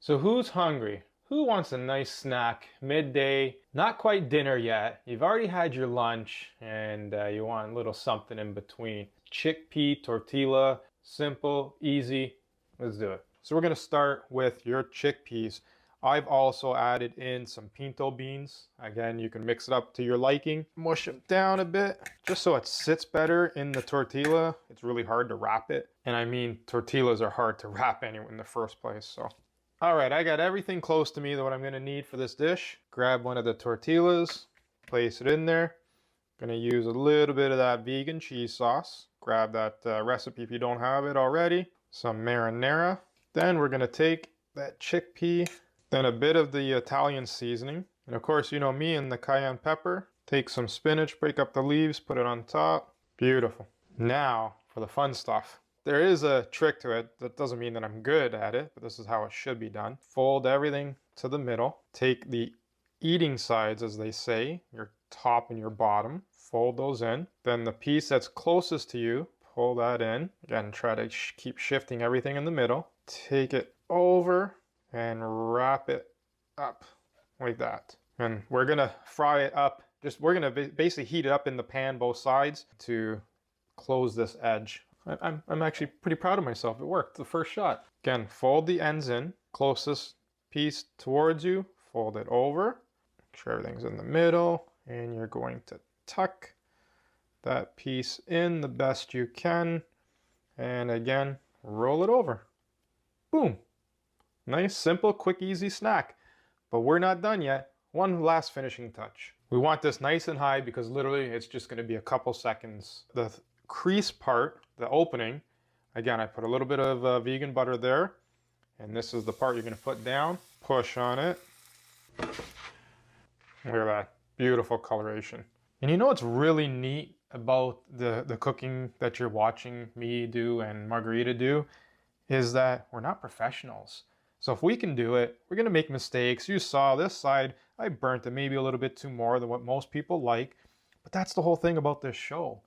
So who's hungry? Who wants a nice snack midday? Not quite dinner yet. You've already had your lunch and you want a little something in between. Chickpea tortilla, simple, easy. Let's do it. So we're gonna start with your chickpeas. I've also added in some pinto beans. Again, you can mix it up to your liking. Mush them down a bit, just so it sits better in the tortilla. It's really hard to wrap it. And I mean, tortillas are hard to wrap anyway in the first place, so. All right, I got everything close to me that what I'm gonna need for this dish. Grab one of the tortillas, place it in there. Gonna use a little bit of that vegan cheese sauce. Grab that recipe if you don't have it already. Some marinara. Then we're gonna take that chickpea, then a bit of the Italian seasoning. And of course, you know me and the cayenne pepper. Take some spinach, break up the leaves, put it on top. Beautiful. Now for the fun stuff. There is a trick to it. That doesn't mean that I'm good at it, but this is how it should be done. Fold everything to the middle. Take the eating sides, as they say, your top and your bottom. Fold those in. Then the piece that's closest to you, pull that in. Again, try to keep shifting everything in the middle. Take it over and wrap it up like that. And we're gonna fry it up. We're gonna basically heat it up in the pan, both sides, to close this edge. I'm actually pretty proud of myself. It worked the first shot. Again, fold the ends in. Closest piece towards you, fold it over. Make sure everything's in the middle. And you're going to tuck that piece in the best you can. And again, roll it over. Boom. Nice, simple, quick, easy snack. But we're not done yet. One last finishing touch. We want this nice and high because literally it's just going to be a couple seconds. The crease part, the opening, again, I put a little bit of vegan butter there. And this is the part you're going to put down. Push on it. Look at that. Beautiful coloration. And you know what's really neat about the cooking that you're watching me do and Margarita do? Is that we're not professionals. So if we can do it, we're going to make mistakes. You saw this side, I burnt it maybe a little bit too more than what most people like. But that's the whole thing about this show.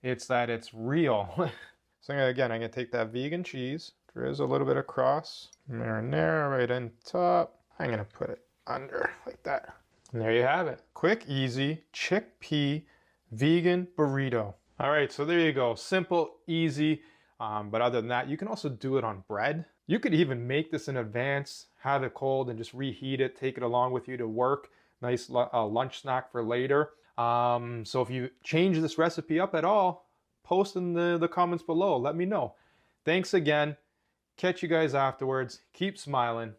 It's that it's real. So again, I'm going to take that vegan cheese, drizzle a little bit across, marinara right on top. I'm going to put it under like that. And there you have it. Quick, easy, chickpea vegan burrito. All right, so there you go. Simple, easy. But other than that, you can also do it on bread. You could even make this in advance, have it cold and just reheat it, take it along with you to work. Nice lunch snack for later. So if you change this recipe up at all, post in the comments below. Let me know. Thanks again. Catch you guys afterwards. Keep smiling.